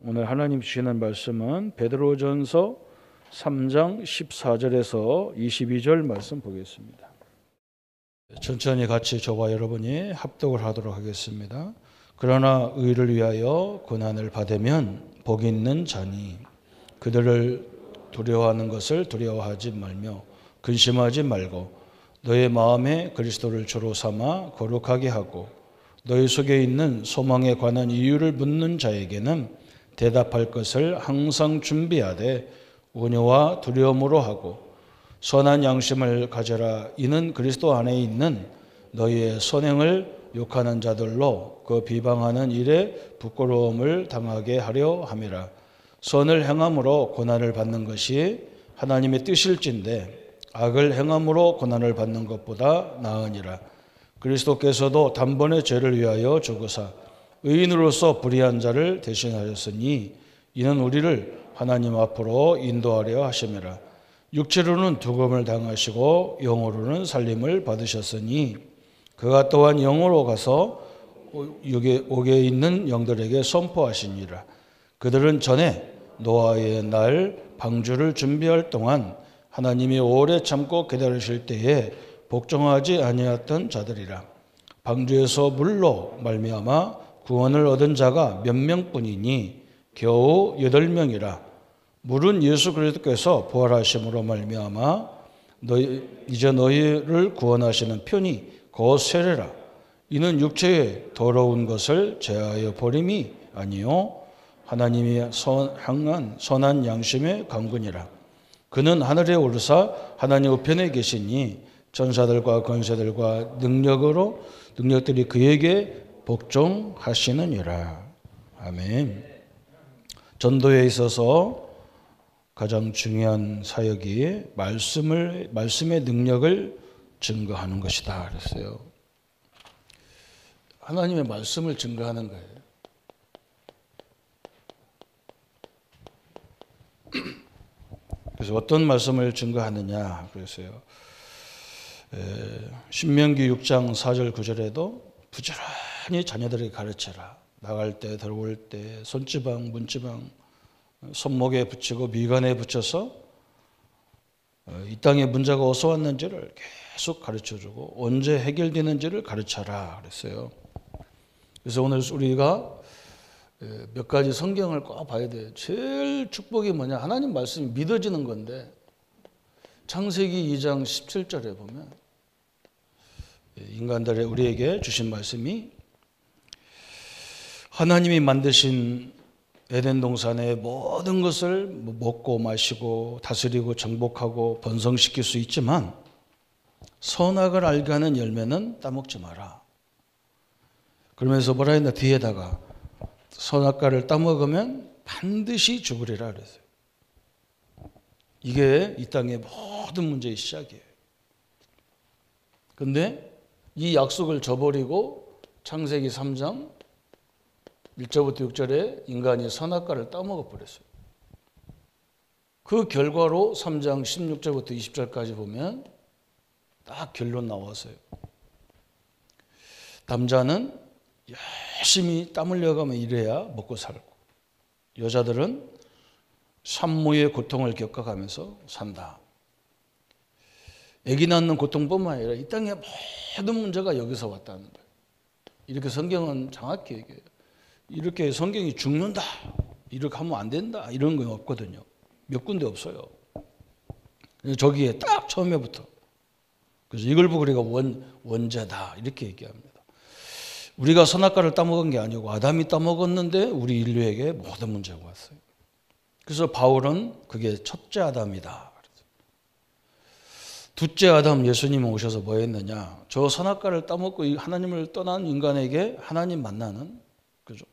오늘 하나님 주시는 말씀은 베드로전서 3장 14절에서 22절 말씀 보겠습니다. 천천히 같이 저와 여러분이 합독을 하도록 하겠습니다. 그러나 의를 위하여 고난을 받으면 복 있는 자니 그들을 두려워하는 것을 두려워하지 말며 근심하지 말고 너의 마음에 그리스도를 주로 삼아 거룩하게 하고 너희 속에 있는 소망에 관한 이유를 묻는 자에게는 대답할 것을 항상 준비하되 온유와 두려움으로 하고 선한 양심을 가져라. 이는 그리스도 안에 있는 너희의 선행을 욕하는 자들로 그 비방하는 일에 부끄러움을 당하게 하려 함이라. 선을 행함으로 고난을 받는 것이 하나님의 뜻일진데 악을 행함으로 고난을 받는 것보다 나으니라. 그리스도께서도 단번에 죄를 위하여 죽으사 의인으로서 불의한 자를 대신하셨으니 이는 우리를 하나님 앞으로 인도하려 하심이라. 육체로는 죽음을 당하시고 영으로는 살림을 받으셨으니 그가 또한 영으로 가서 옥에 있는 영들에게 선포하시니라. 그들은 전에 노아의 날 방주를 준비할 동안 하나님이 오래 참고 기다리실 때에 복종하지 아니하였던 자들이라. 방주에서 물로 말미암아 구원을 얻은 자가 몇 명뿐이니 겨우 8명이라. 물은 예수 그리스도께서 부활하심으로 말미암아 이제 너희를 구원하시는 편이 곧 세례라. 이는 육체의 더러운 것을 제하여 버림이 아니요 하나님이 향한 선한 양심의 강군이라. 그는 하늘에 오르사 하나님 우편에 계시니 전사들과 권세들과 능력들이 그에게 복종하시느니라. 아멘. 전도에 있어서 가장 중요한 사역이 말씀의 능력을 증거하는 것이다 그랬어요. 하나님의 말씀을 증거하는 거예요. 그래서 어떤 말씀을 증거하느냐 그랬어요. 신명기 6장 4절 9절에도 부지런히 자녀들에게 가르쳐라. 나갈 때 들어올 때 손지방 문지방 손목에 붙이고 미간에 붙여서 이 땅에 문제가 어디서 왔는지를 계속 가르쳐주고 언제 해결되는지를 가르쳐라 그랬어요. 그래서 오늘 우리가 몇 가지 성경을 꼭 봐야 돼요. 제일 축복이 뭐냐? 하나님 말씀이 믿어지는 건데 창세기 2장 17절에 보면 인간들의 우리에게 주신 말씀이 하나님이 만드신 에덴 동산의 모든 것을 먹고 마시고 다스리고 정복하고 번성시킬 수 있지만 선악을 알게 하는 열매는 따먹지 마라. 그러면서 뭐라 했나? 뒤에다가 선악과를 따먹으면 반드시 죽으리라 그랬어요. 이게 이 땅의 모든 문제의 시작이에요. 그런데 이 약속을 저버리고 창세기 3장 1절부터 6절에 인간이 선악과를 따먹어 버렸어요. 그 결과로 3장 16절부터 20절까지 보면 딱 결론 나왔어요. 남자는 열심히 땀 흘려가며 일해야 먹고 살고 여자들은 산모의 고통을 겪어가면서 산다. 아기 낳는 고통뿐만 아니라 이 땅의 모든 문제가 여기서 왔다는 거예요. 이렇게 성경은 정확히 얘기해요. 이렇게 성경이 죽는다, 이렇게 하면 안 된다 이런 건 없거든요. 몇 군데 없어요. 저기에 딱 처음에부터. 그래서 이걸 보고 우리가 원죄다 이렇게 얘기합니다. 우리가 선악과를 따먹은 게 아니고 아담이 따먹었는데 우리 인류에게 모든 문제가 왔어요. 그래서 바울은 그게 첫째 아담이다. 둘째 아담 예수님이 오셔서 뭐 했느냐? 저 선악과를 따먹고 하나님을 떠난 인간에게 하나님 만나는 그죠?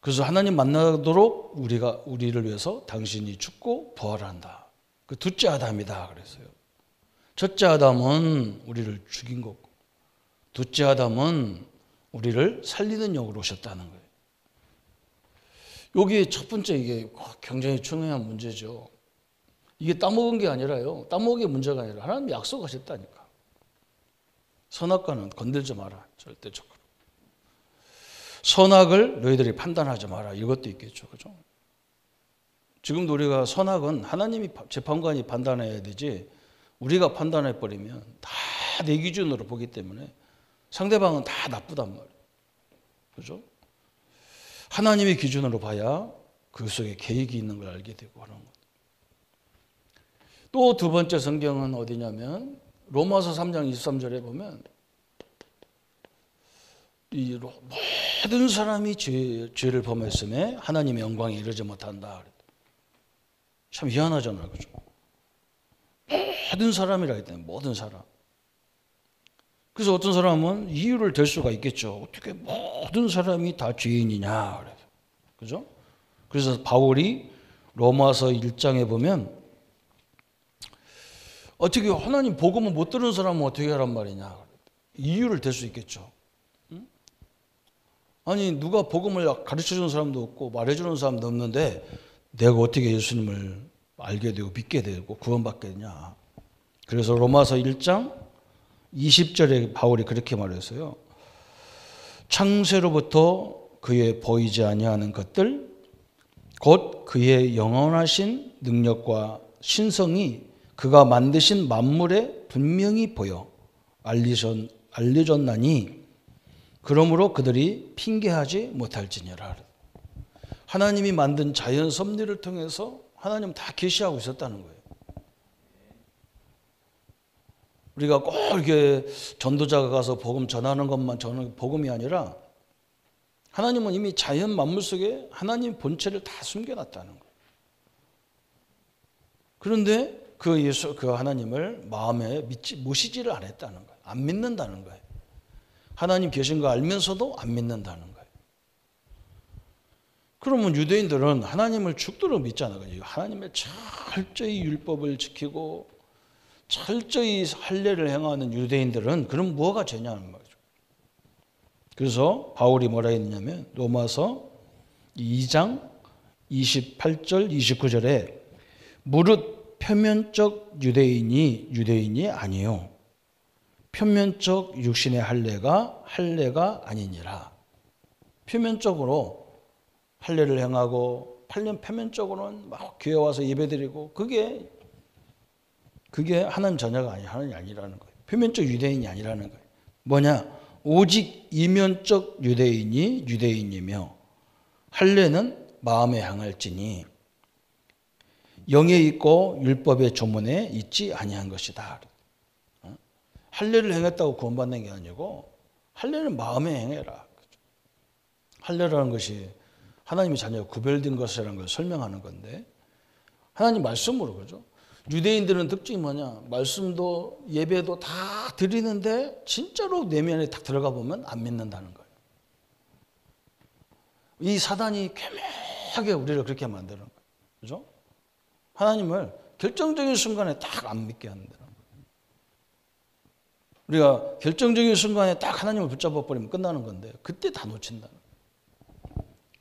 그래서 하나님 만나도록 우리를 위해서 당신이 죽고 부활한다. 그 둘째 아담이다 그랬어요. 첫째 아담은 우리를 죽인 거고 둘째 아담은 우리를 살리는 영으로 오셨다는 거예요. 여기 첫 번째 이게 굉장히 중요한 문제죠. 이게 따먹은 게 아니라요. 따먹은 게 문제가 아니라 하나님이 약속하셨다니까. 선악과는 건들지 마라. 절대적으로. 선악을 너희들이 판단하지 마라. 이것도 있겠죠. 그죠? 지금도 우리가 선악은 하나님이 재판관이 판단해야 되지 우리가 판단해버리면 다 내 기준으로 보기 때문에 상대방은 다 나쁘단 말이에요. 그죠? 하나님의 기준으로 봐야 그 속에 계획이 있는 걸 알게 되고 하는 것. 또 두 번째 성경은 어디냐면 로마서 3장 23절에 보면 이 모든 사람이 죄를 범했음에 하나님의 영광에 이르지 못한다. 참 희한하잖아요. 그죠? 모든 사람이라 했더니 모든 사람. 그래서 어떤 사람은 이유를 댈 수가 있겠죠. 어떻게 모든 사람이 다 죄인이냐. 그죠? 그래서 바울이 로마서 1장에 보면 어떻게 하나님 복음을 못 들은 사람은 어떻게 하란 말이냐. 이유를 댈 수 있겠죠. 응? 아니 누가 복음을 가르쳐주는 사람도 없고 말해주는 사람도 없는데 내가 어떻게 예수님을 알게 되고 믿게 되고 구원받게 되냐. 그래서 로마서 1장 20절에 바울이 그렇게 말했어요. 창세로부터 그의 보이지 아니하는 것들 곧 그의 영원하신 능력과 신성이 그가 만드신 만물에 분명히 보여 알려졌나니 그러므로 그들이 핑계하지 못할지니라. 하나님이 만든 자연 섭리를 통해서 하나님 다 계시하고 있었다는 거예요. 우리가 꼭 이렇게 전도자가 가서 복음 전하는 것만 전하는 복음이 아니라 하나님은 이미 자연 만물 속에 하나님 본체를 다 숨겨놨다는 거예요. 그런데 그 하나님을 마음에 모시지를 않았다는 거예요. 안 믿는다는 거예요. 하나님 계신 거 알면서도 안 믿는다는 거예요. 그러면 유대인들은 하나님을 죽도록 믿잖아요. 하나님의 철저히 율법을 지키고 철저히 할례를 행하는 유대인들은 그럼 뭐가 죄냐는 말이죠. 그래서 바울이 뭐라 했냐면 로마서 2장 28절 29절에 무릇 표면적 유대인이 아니요 표면적 육신의 할례가 아니니라. 표면적으로 할례를 행하고 표면적으로는 막 교회 와서 예배드리고 그게 하나님 자녀가 하나님이 아니라는 거예요. 표면적 유대인이 아니라는 거예요. 뭐냐? 오직 이면적 유대인이 유대인이며 할례는 마음에 향할지니 영에 있고 율법의 조문에 있지 아니한 것이다. 할례를 행했다고 구원받는 게 아니고 할례는 마음에 행해라. 할례라는 것이 하나님의 자녀가 구별된 것이라는 걸 설명하는 건데 하나님 말씀으로 그죠? 유대인들은 특징이 뭐냐? 말씀도 예배도 다 드리는데 진짜로 내면에 딱 들어가 보면 안 믿는다는 거예요. 이 사단이 괴매하게 우리를 그렇게 만드는 거예요. 그죠? 하나님을 결정적인 순간에 딱 안 믿게 한다는 거예요. 우리가 결정적인 순간에 딱 하나님을 붙잡아 버리면 끝나는 건데 그때 다 놓친다는 거예요.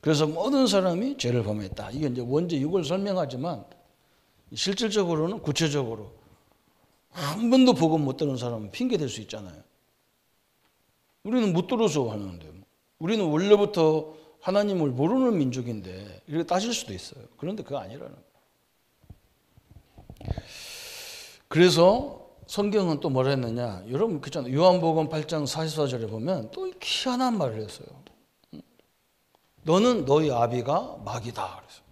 그래서 모든 사람이 죄를 범했다. 이게 이제 원죄 6을 설명하지만 실질적으로는 구체적으로 한 번도 복음 못 들은 사람은 핑계 댈 수 있잖아요. 우리는 못 들어서 하는데 우리는 원래부터 하나님을 모르는 민족인데 이렇게 따질 수도 있어요. 그런데 그거 아니라는 거예요. 그래서 성경은 또 뭐라 했느냐. 여러분 그렇잖아요. 요한복음 8장 44절에 보면 또 희한한 말을 했어요. 너는 너희 아비가 마귀다. 그래서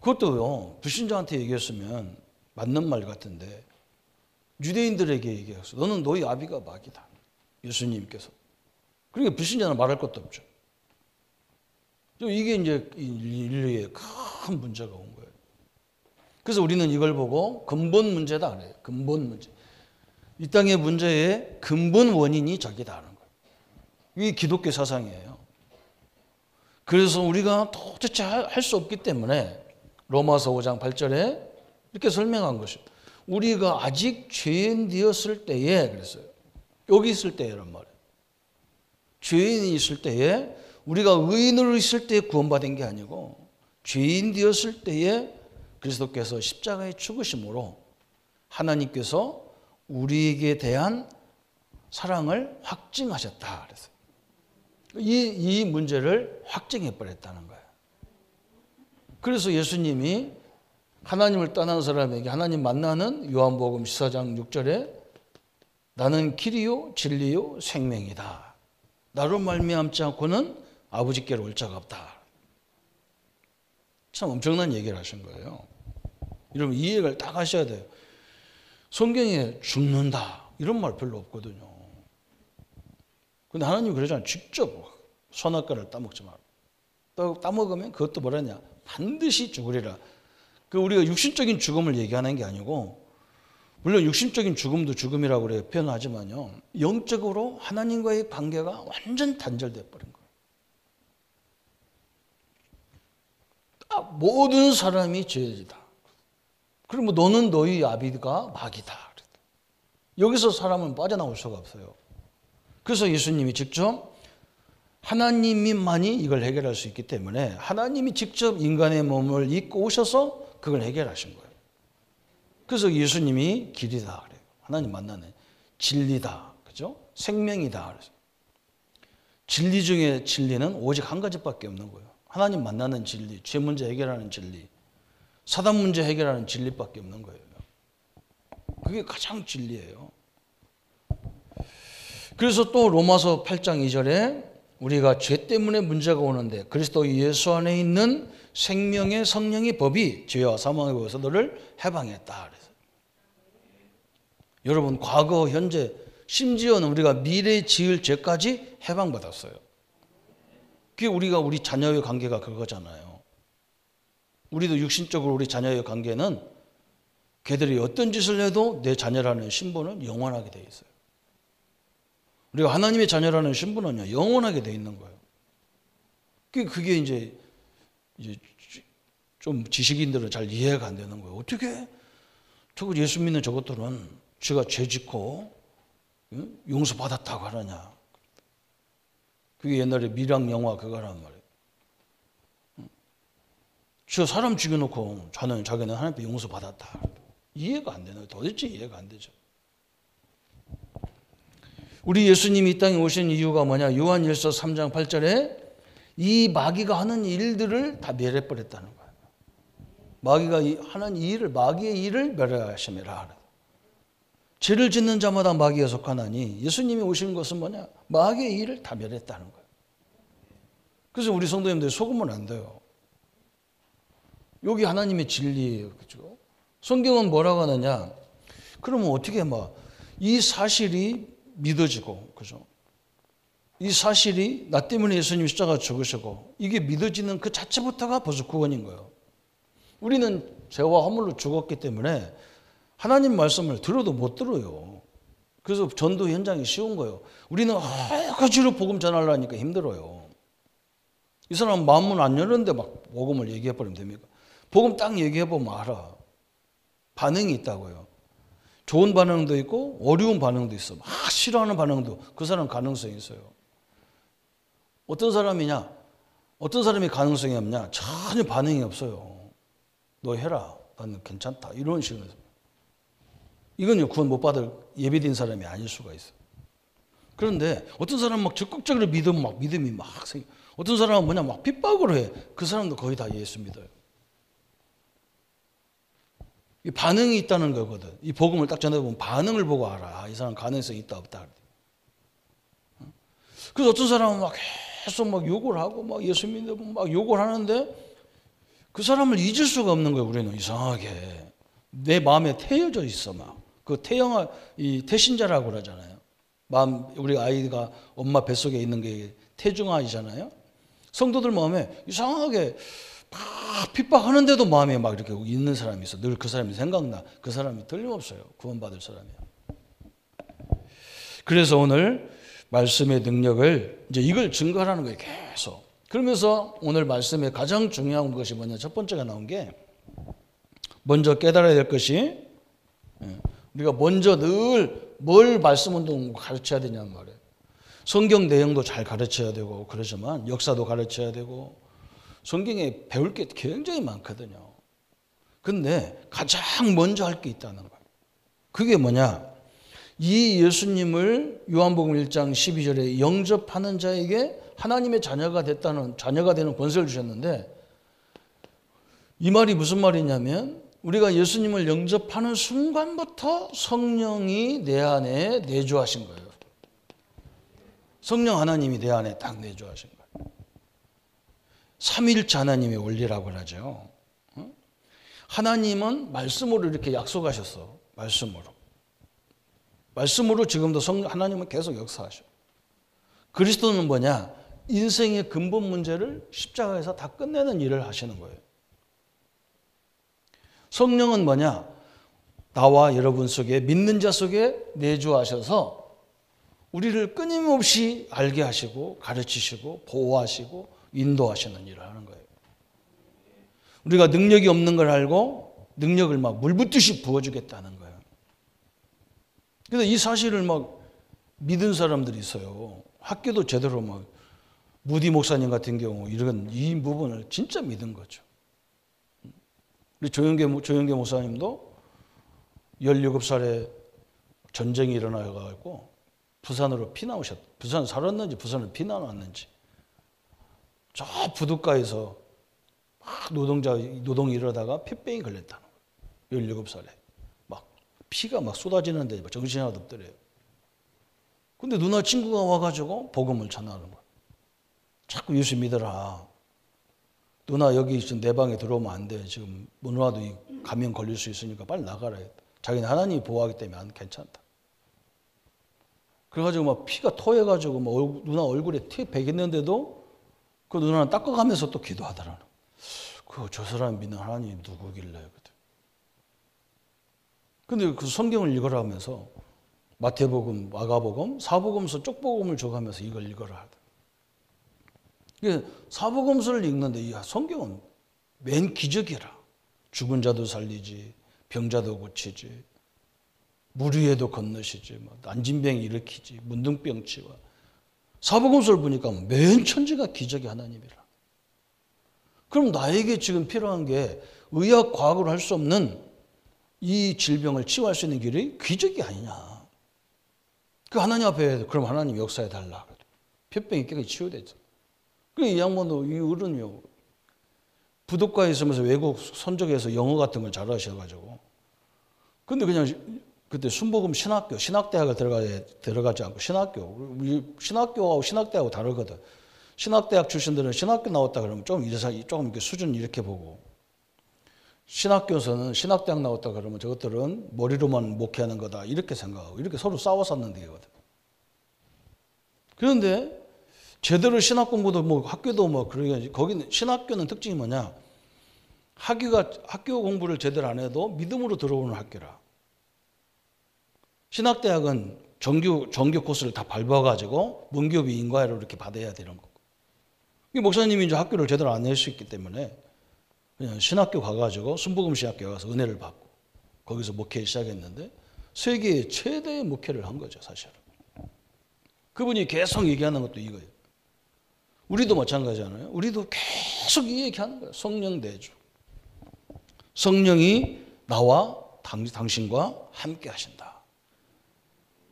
그것도요. 불신자한테 얘기했으면 맞는 말 같은데 유대인들에게 얘기했어. 너는 너희 아비가 마귀다. 예수님께서. 그러니까 불신자는 말할 것도 없죠. 이게 이제 인류의 큰 문제가 온 거예요. 그래서 우리는 이걸 보고 근본 문제다 그래요. 근본 문제. 이 땅의 문제의 근본 원인이 저기다 하는 거예요. 이게 기독교 사상이에요. 그래서 우리가 도대체 할 수 없기 때문에 로마서 5장 8절에 이렇게 설명한 것이죠. 우리가 아직 죄인 되었을 때에 그랬어요. 여기 있을 때란 말이에요. 죄인이 있을 때에 우리가 의인으로 있을 때에 구원받은 게 아니고 죄인 되었을 때에 그리스도께서 십자가에 죽으심으로 하나님께서 우리에게 대한 사랑을 확증하셨다 그랬어요. 이 문제를 확증해 버렸다는 거예요. 그래서 예수님이 하나님을 떠난 사람에게 하나님 만나는 요한복음 14장 6절에 나는 길이요 진리요 생명이다. 나로 말미암지 않고는 아버지께로 올 자가 없다. 참 엄청난 얘기를 하신 거예요. 여러분 이 얘기를 딱 하셔야 돼요. 성경에 죽는다 이런 말 별로 없거든요. 근데 하나님이 그러잖아요. 직접 선악과를 따먹지 마라. 따먹으면 그것도 뭐라냐? 반드시 죽으리라. 우리가 육신적인 죽음을 얘기하는 게 아니고, 물론 육신적인 죽음도 죽음이라고 그래 표현하지만요, 영적으로 하나님과의 관계가 완전 단절돼 버린 거예요. 모든 사람이 죄지다. 그리고 너는 너희 아비가 마귀다. 여기서 사람은 빠져나올 수가 없어요. 그래서 예수님이 직접 하나님만이 이걸 해결할 수 있기 때문에 하나님이 직접 인간의 몸을 입고 오셔서 그걸 해결하신 거예요. 그래서 예수님이 길이다 그래요. 하나님 만나는 진리다, 그죠? 생명이다. 그래서 진리 중에 진리는 오직 한 가지밖에 없는 거예요. 하나님 만나는 진리, 죄 문제 해결하는 진리, 사단 문제 해결하는 진리밖에 없는 거예요. 그게 가장 진리예요. 그래서 또 로마서 8장 2절에 우리가 죄 때문에 문제가 오는데 그리스도 예수 안에 있는 생명의 성령의 법이 죄와 사망의 법에서 너를 해방했다. 그래서 여러분 과거, 현재, 심지어는 우리가 미래 지을 죄까지 해방받았어요. 그게 우리 자녀의 관계가 그거잖아요. 우리도 육신적으로 우리 자녀의 관계는 걔들이 어떤 짓을 해도 내 자녀라는 신분은 영원하게 돼 있어요. 우리가 하나님의 자녀라는 신분은요, 영원하게 돼 있는 거예요. 그게 이제 좀 지식인들은 잘 이해가 안 되는 거예요. 어떻게 저거 예수 믿는 저것들은 제가 죄 짓고 용서받았다고 하느냐. 그게 옛날에 미랑 영화 그거란 말이에요. 저 사람 죽여놓고 자기는 하나님께 용서받았다. 이해가 안 되는 거예요. 도대체 이해가 안 되죠. 우리 예수님이 이 땅에 오신 이유가 뭐냐? 요한일서 3장 8절에 이 마귀가 하는 일들을 다 멸해버렸다는 거예요. 마귀가 하는 일을, 마귀의 일을 멸하심이라. 죄를 짓는 자마다 마귀에 속하나니 예수님이 오신 것은 뭐냐? 마귀의 일을 다 멸했다는 거예요. 그래서 우리 성도님들 속으면 안 돼요. 여기 하나님의 진리예요. 그죠? 성경은 뭐라고 하느냐? 그러면 어떻게 이 사실이 믿어지고, 그죠? 이 사실이 나 때문에 예수님이 십자가 죽으시고 이게 믿어지는 그 자체부터가 벌써 구원인 거예요. 우리는 죄와 허물로 죽었기 때문에 하나님 말씀을 들어도 못 들어요. 그래서 전도 현장이 쉬운 거예요. 우리는 가지로 복음 전하려니까 힘들어요. 이 사람 마음은 안 열었는데 막 복음을 얘기해버리면 됩니까? 복음 딱 얘기해보면 알아. 반응이 있다고요. 좋은 반응도 있고 어려운 반응도 있어. 막 싫어하는 반응도 그 사람 가능성이 있어요. 어떤 사람이냐? 어떤 사람이 가능성이 없냐? 전혀 반응이 없어요. 너 해라. 나는 괜찮다. 이런 식으로. 이건 구원 못 받을 예비된 사람이 아닐 수가 있어. 그런데 어떤 사람은 막 적극적으로 믿음이 막 생겨. 어떤 사람은 막 핍박으로 해. 그 사람도 거의 다 예수 믿어요. 이 반응이 있다는 거거든. 이 복음을 딱 전해보면 반응을 보고 알아. 이 사람 가능성이 있다 없다. 그래서 어떤 사람은 막 계속 욕을 하고 예수 믿고 욕을 하는데 그 사람을 잊을 수가 없는 거예요. 우리는 이상하게 내 마음에 태여져 있어. 그 태신자라고 그러잖아요. 우리 아이가 엄마 뱃속에 있는 게 태중아이잖아요. 성도들 마음에 이상하게 막 핍박하는데도 마음에 막 이렇게 있는 사람이 있어. 늘 그 사람이 생각나. 그 사람이 틀림없어요. 구원받을 사람이야. 그래서 오늘 말씀의 능력을 이제 이걸 증거하는 거예요. 계속. 그러면서 오늘 말씀의 가장 중요한 것이 뭐냐? 첫 번째가 나온 게 먼저 깨달아야 될 것이 우리가 먼저 늘 뭘 말씀 운동 가르쳐야 되냐는 말이에요. 성경 내용도 잘 가르쳐야 되고 그러지만 역사도 가르쳐야 되고 성경에 배울 게 굉장히 많거든요. 근데 가장 먼저 할 게 있다는 거예요. 그게 뭐냐? 이 예수님을 요한복음 1장 12절에 영접하는 자에게 하나님의 자녀가 되는 권세를 주셨는데, 이 말이 무슨 말이냐면 우리가 예수님을 영접하는 순간부터 성령이 내 안에 내주하신 거예요. 성령 하나님이 내 안에 딱 내주하신 거예요. 삼위일체 하나님의 원리라고 하죠. 하나님은 말씀으로 이렇게 약속하셨어. 말씀으로 지금도 하나님은 계속 역사하셔. 그리스도는 뭐냐? 인생의 근본 문제를 십자가에서 다 끝내는 일을 하시는 거예요. 성령은 뭐냐? 나와 여러분 속에, 믿는 자 속에 내주하셔서 우리를 끊임없이 알게 하시고 가르치시고 보호하시고 인도하시는 일을 하는 거예요. 우리가 능력이 없는 걸 알고 능력을 막 물붓듯이 부어주겠다는 거예요. 그래서 이 사실을 막 믿은 사람들이 있어요. 학교도 제대로 막 무디 목사님 같은 경우 이 부분을 진짜 믿은 거죠. 우리 조영계 목사님도 17살에 전쟁이 일어나가지고 부산으로 피나오셨다. 부산 살았는지 부산을 피나왔는지 저 부둣가에서 막 노동이 이러다가 폐병이 걸렸다는 거예요. 17살에. 막 피가 막 쏟아지는데 정신이 하나도 없더래요. 근데 누나 친구가 와가지고 복음을 전하는 거예요. 자꾸 예수 믿어라. 누나 여기 지금 내 방에 들어오면 안 돼. 지금 누나도 감염 걸릴 수 있으니까 빨리 나가라. 자기는 하나님이 보호하기 때문에 안 괜찮다. 그래가지고 막 피가 토해가지고 막 누나 얼굴에 티 배겼는데도 그 누나는 닦아가면서 또 기도하더라는. 저 사람이 믿는 하나님이 누구길래. 근데 그 성경을 읽으라 하면서 마태복음, 마가복음, 사복음서 쪽복음을 줘가면서 이걸 읽어라 하더라고요. 사복음서를 읽는데 성경은 맨 기적이라. 죽은 자도 살리지, 병자도 고치지, 물 위에도 건너시지, 난진병 일으키지, 문둥병 치와. 사복음서를 보니까 맨 천지가 기적의 하나님이라. 그럼 나에게 지금 필요한 게 의학 과학으로 할 수 없는 이 질병을 치유할 수 있는 길이 기적이 아니냐. 그 하나님 앞에 그럼 하나님 역사해 달라. 폐병이 깨끗이 치유되죠. 이 양반도 이 어른이요. 부둣가에 있으면서 외국 선적에서 영어 같은 걸 잘하셔가지고. 근데 그냥 그때 순복음 신학대학을 들어가지 않고 신학교하고 신학대하고 다르거든. 신학대학 출신들은 신학교 나왔다 그러면 조금 이렇게 수준 이렇게 보고, 신학교에서는 신학대학 나왔다 그러면 저것들은 머리로만 목회하는 거다 이렇게 생각하고 이렇게 서로 싸웠었는데 이거든. 그런데 제대로 신학 공부도 학교도 그러게, 거기는 신학교는 특징이 뭐냐? 학교 공부를 제대로 안 해도 믿음으로 들어오는 학교라. 신학대학은 정규 코스를 다 밟아가지고 문교비 인과를 이렇게 받아야 되는 거고. 목사님이 이제 학교를 제대로 안 낼 수 있기 때문에 그냥 신학교 가가지고 순복음 신학교 가서 은혜를 받고 거기서 목회 시작했는데 세계의 최대의 목회를 한 거죠, 사실은. 그분이 계속 얘기하는 것도 이거예요. 우리도 마찬가지잖아요. 우리도 계속 이 얘기하는 거예요. 성령 내주. 성령이 나와 당신과 함께 하신다.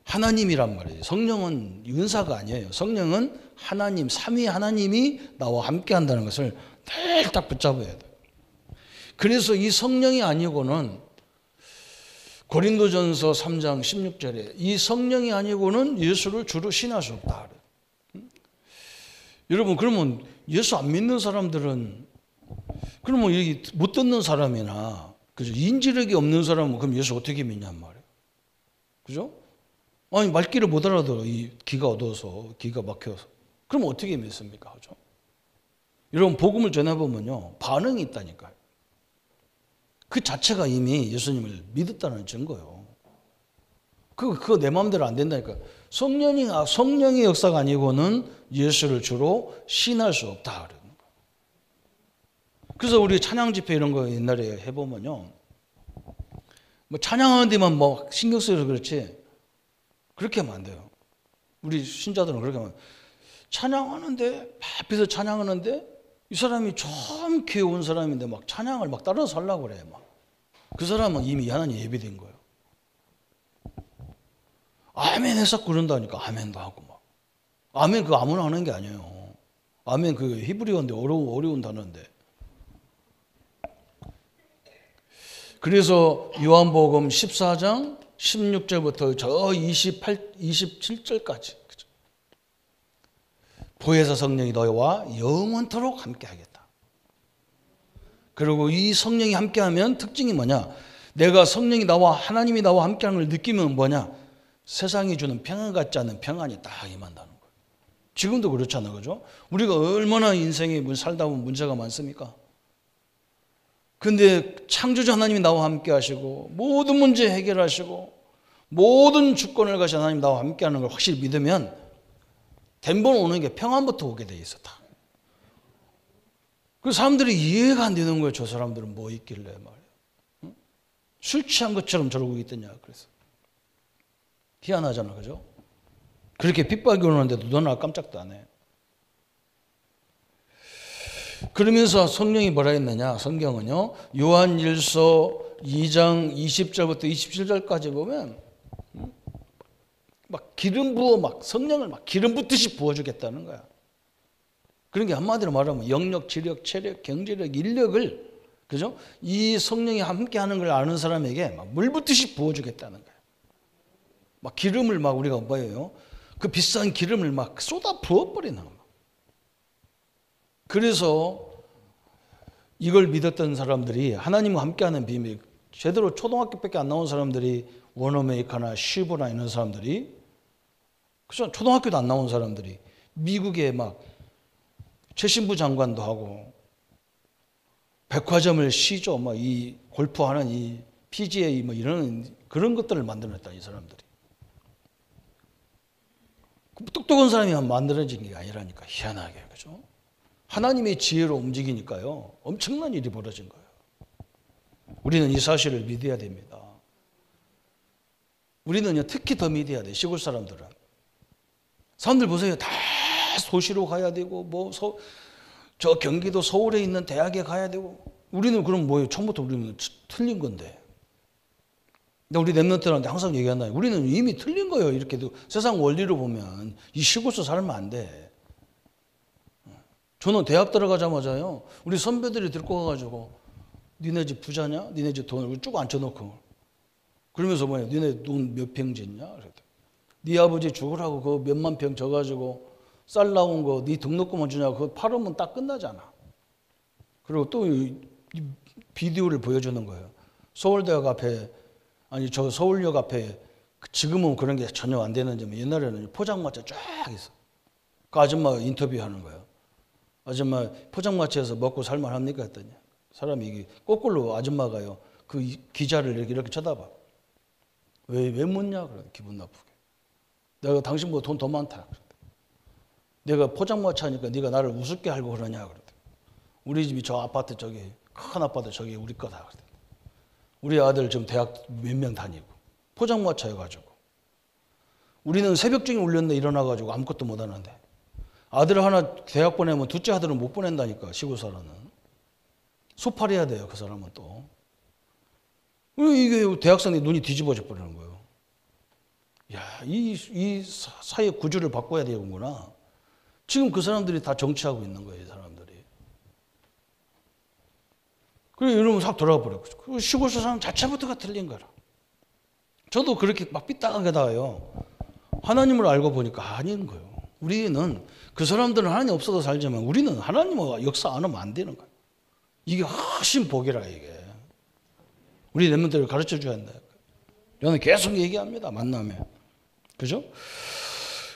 하나님이란 말이에요. 성령은 은사가 아니에요. 성령은 하나님, 삼위 하나님이 나와 함께 한다는 것을 늘 딱 붙잡아야 돼요. 그래서 이 성령이 아니고는 고린도전서 3장 16절에 이 성령이 아니고는 예수를 주로 신할 수 없다. 여러분, 그러면 예수 안 믿는 사람들은, 그러면 여기 못 듣는 사람이나, 그죠? 인지력이 없는 사람은 그럼 예수 어떻게 믿냔 말이에요. 그죠? 아니, 말귀를 못 알아들어. 이 귀가 어두워서, 귀가 막혀서. 그럼 어떻게 믿습니까? 그죠? 여러분, 복음을 전해보면요, 반응이 있다니까요. 그 자체가 이미 예수님을 믿었다는 증거예요. 그거 내 마음대로 안 된다니까. 성령의 역사가 아니고는 예수를 주로 신할 수 없다. 그래서 우리 찬양 집회 이런 거 옛날에 해보면요, 찬양하는 데만 신경 쓰여서 그렇지 그렇게 하면 안 돼요. 우리 신자들은 그렇게 하면, 찬양하는데 앞에서 찬양하는데 이 사람이 좀 귀여운 사람인데 찬양을 따라서 하려고 그래. 그 사람은 이미 하나님 예비된 거예요. 아멘 해서 그런다니까 아멘도 하고 아멘 그거 아무나 하는 게 아니에요. 아멘. 그 히브리어인데 어려운 단어인데. 그래서 요한복음 14장 16절부터 저 27절까지 보혜사 성령이 너희와 영원토록 함께하겠다. 그리고 이 성령이 함께하면 특징이 뭐냐? 내가 성령이 나와 하나님이 나와 함께하는 걸 느끼면 뭐냐? 세상이 주는 평안 같지 않은 평안이 딱 임한다는 거예요. 지금도 그렇잖아요. 그죠? 우리가 얼마나 인생에 살다 보면 문제가 많습니까? 근데 창조주 하나님이 나와 함께 하시고 모든 문제 해결하시고 모든 주권을 가진 하나님 나와 함께 하는 걸 확실히 믿으면 덴번 오는 게 평안부터 오게 돼 있었다. 그 사람들이 이해가 안 되는 거예요. 저 사람들은 뭐 있길래 말이에요. 응? 술 취한 것처럼 저러고 있더냐. 그래서 희한하잖아. 그죠? 그렇게 핍박이 오는데도 너나 깜짝도 안 해. 그러면서 성령이 뭐라 했느냐? 성경은요. 요한일서 2장 20절부터 27절까지 보면 막 기름 부어 막 성령을 막 기름 붓듯이 부어주겠다는 거야. 그런 게 한마디로 말하면 영력, 지력, 체력, 경제력, 인력을 그죠? 이 성령이 함께하는 걸 아는 사람에게 막 물 붓듯이 부어주겠다는 거야. 막 기름을 막 우리가 뭐예요? 그 비싼 기름을 막 쏟아 부어버리는 거야. 그래서 이걸 믿었던 사람들이 하나님과 함께하는 비밀, 제대로 초등학교밖에 안 나온 사람들이 워너메이커나 쉬브나 이런 사람들이 그죠? 초등학교도 안 나온 사람들이 미국에 막 최신부 장관도 하고 백화점을 시죠. 막 이 골프하는 이 PGA 뭐 이런 그런 것들을 만들어냈다 이 사람들이. 똑똑한 사람이 만들어진 게 아니라니까 희한하게 그죠? 하나님의 지혜로 움직이니까요. 엄청난 일이 벌어진 거예요. 우리는 이 사실을 믿어야 됩니다. 우리는요, 특히 더 믿어야 돼. 시골 사람들은. 사람들 보세요. 다 소시로 가야 되고, 저 경기도 서울에 있는 대학에 가야 되고. 우리는 그럼 뭐예요? 처음부터 우리는 틀린 건데. 근데 우리 랩런트들한테 항상 얘기하나요? 우리는 이미 틀린 거예요. 이렇게도 세상 원리로 보면 이 시골에서 살면 안 돼. 저는 대학 들어가자마자요. 우리 선배들이 데리고 가가지고 니네 집 부자냐? 니네 집 돈을 쭉 앉혀놓고 그러면서 뭐냐? 니네 돈 몇 평 짓냐? 그랬더니 네 아버지 죽으라고 그 몇만 평 져가지고 쌀 나온 거 네 등록금만 주냐고 그거 팔으면 딱 끝나잖아. 그리고 또 이 비디오를 보여주는 거예요. 서울대학 앞에 아니 저 서울역 앞에 지금은 그런 게 전혀 안 되는지 옛날에는 포장마차 쫙 있어. 그 아줌마 인터뷰하는 거예요. 아줌마 포장마차에서 먹고 살만합니까 했더니 사람이 이게 거꾸로 아줌마가요 그 기자를 이렇게 쳐다봐. 왜 묻냐? 그래 기분 나쁘게. 내가 당신보다 돈 더 많다. 내가 포장마차니까 네가 나를 우습게 알고 그러냐? 그래. 우리 집이 저 아파트 저기 큰 아파트 저기 우리 거다. 그래. 우리 아들 지금 대학 몇 명 다니고 포장마차여가지고 우리는 새벽중에 울렸네 일어나가지고 아무것도 못하는데. 아들 하나 대학 보내면 둘째 아들은 못 보낸다니까 시골 사람은. 소팔해야 돼요 그 사람은 또. 이게 대학생이 눈이 뒤집어져 버리는 거예요. 야, 이 사회 구조를 바꿔야 되는구나. 지금 그 사람들이 다 정치하고 있는 거예요 이 사람들이. 그래 이러면 싹 돌아가 버려요. 그 시골 사람 자체부터가 틀린 거라. 저도 그렇게 막 삐딱하게 나와요. 하나님을 알고 보니까 아닌 거예요. 우리는 그 사람들은 하나님 없어도 살지만 우리는 하나님과 역사 안 하면 안 되는 거예요. 이게 훨씬 복이라 이게. 우리 렘넌트를 가르쳐 줘야 한다. 저는 계속 얘기합니다. 만나면. 그죠?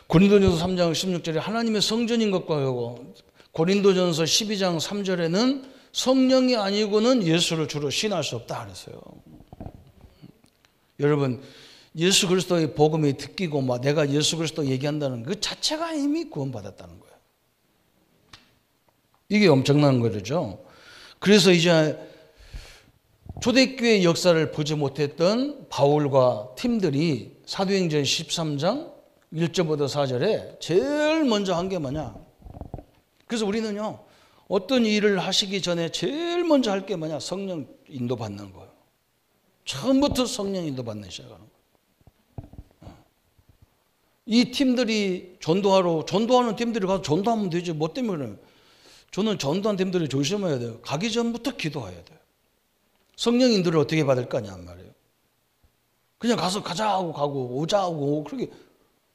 고린도전서 3장 16절에 하나님의 성전인 것과 같고 고린도전서 12장 3절에는 성령이 아니고는 예수를 주로 신할 수 없다 그랬어요. 여러분 예수 그리스도의 복음이 듣기고 막 내가 예수 그리스도 얘기한다는 그 자체가 이미 구원받았다는 거예요. 이게 엄청난 거죠. 그래서 이제 초대교회 역사를 보지 못했던 바울과 팀들이 사도행전 13장 1절부터 4절에 제일 먼저 한 게 뭐냐. 그래서 우리는요. 어떤 일을 하시기 전에 제일 먼저 할 게 뭐냐. 성령 인도받는 거예요. 처음부터 성령 인도받는 시작하는 거예요. 이 팀들이 전도하는 팀들이 가서 전도하면 되지. 뭐 때문에? 저는 전도한 팀들이 조심해야 돼요. 가기 전부터 기도해야 돼요. 성령 인도를 어떻게 받을 거냐 말이에요. 그냥 가서 가자 하고 가고 오자 하고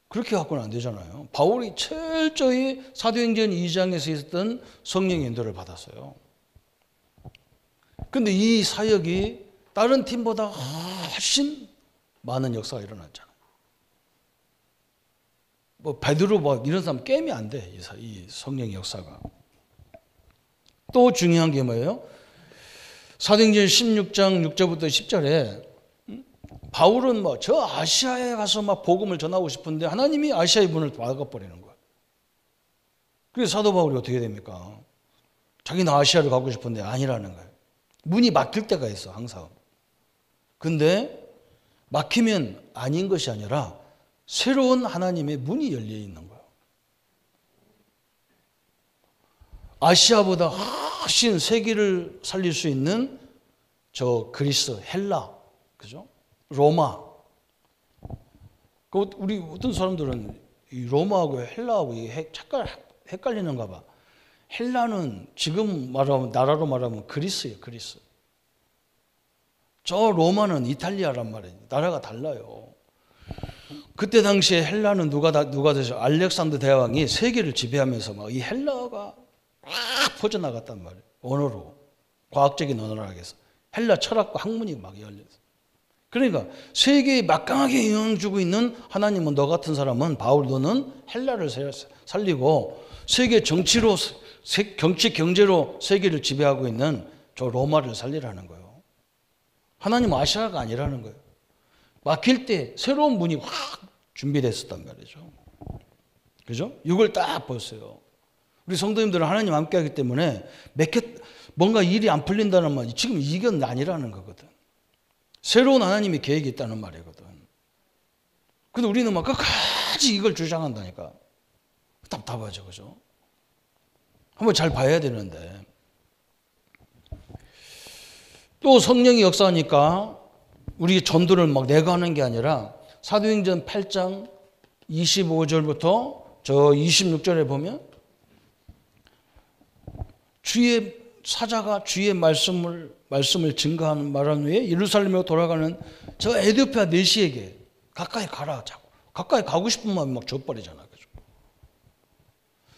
그렇게 갖고는 안 되잖아요. 바울이 철저히 사도행전 2장에서 있었던 성령 인도를 받았어요. 근데 이 사역이 다른 팀보다 훨씬 많은 역사가 일어났잖아요. 뭐 베드로 뭐 이런 사람 게임이 안 돼. 이 성령의 역사가. 또 중요한 게 뭐예요? 사도행전 16장 6절부터 10절에 바울은 뭐 저 아시아에 가서 막 복음을 전하고 싶은데 하나님이 아시아의 문을 막아버리는 거예요. 그래서 사도 바울이 어떻게 됩니까? 자기는 아시아를 가고 싶은데 아니라는 거예요. 문이 막힐 때가 있어 항상. 근데 막히면 아닌 것이 아니라 새로운 하나님의 문이 열려 있는 거예요. 아시아보다 훨씬 세계를 살릴 수 있는 저 그리스, 헬라, 그죠? 로마. 우리 어떤 사람들은 이 로마하고 헬라하고 헷갈리는가 봐. 헬라는 지금 나라로 말하면 그리스예요, 그리스. 저 로마는 이탈리아란 말이에요. 나라가 달라요. 그때 당시에 헬라는 누가 되죠? 알렉산더 대왕이 세계를 지배하면서 막 이 헬라가 막 퍼져나갔단 말이에요. 언어로. 과학적인 언어로 하겠어. 헬라 철학과 학문이 막 열렸어. 그러니까 세계에 막강하게 영향 주고 있는 하나님은 너 같은 사람은 바울 너는 헬라를 살리고 세계 정치로 정치 경제로 세계를 지배하고 있는 저 로마를 살리라는 거예요. 하나님은 아시아가 아니라는 거예요. 막힐 때 새로운 문이 확 준비됐었단 말이죠. 그죠? 이걸 딱 보세요. 우리 성도님들은 하나님 함께 하기 때문에 뭔가 일이 안 풀린다는 말, 지금 이건 아니라는 거거든. 새로운 하나님의 계획이 있다는 말이거든. 근데 우리는 막 끝까지 이걸 주장한다니까. 답답하죠, 그죠? 한번 잘 봐야 되는데. 또 성령이 역사하니까 우리 전도를 막 내가 하는 게 아니라 사도행전 8장 25절부터 저 26절에 보면 주의 사자가 주의 말씀을 증거하는 말한 후에 예루살렘으로 돌아가는 저 에디오피아 내시에게 가까이 가라 자고 가까이 가고 싶은 마음이 막 줘버리잖아. 그죠?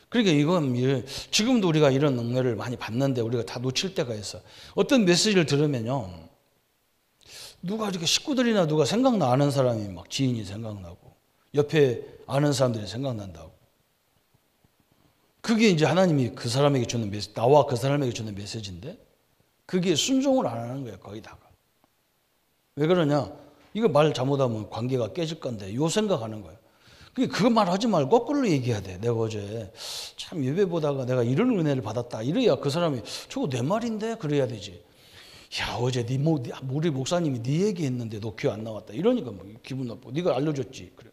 그러니까 이건 지금도 우리가 이런 은혜를 많이 받는데 우리가 다 놓칠 때가 있어. 어떤 메시지를 들으면요. 누가 이렇게 식구들이나 누가 생각나 아는 사람이 막 지인이 생각나고 옆에 아는 사람들이 생각난다고. 그게 이제 하나님이 그 사람에게 주는 메시지, 나와 그 사람에게 주는 메시지인데 그게 순종을 안 하는 거예요, 거기다가. 왜 그러냐? 이거 말 잘못하면 관계가 깨질 건데 요 생각하는 거예요. 그 말 하지 말고 거꾸로 얘기해야 돼. 내가 어제 참 예배 보다가 내가 이런 은혜를 받았다. 이래야 그 사람이 저거 내 말인데 그래야 되지. 야 어제 우리 목사님이 네 얘기했는데 너 귀 안 나왔다. 이러니까 뭐 기분 나쁘고 네가 알려줬지. 그래.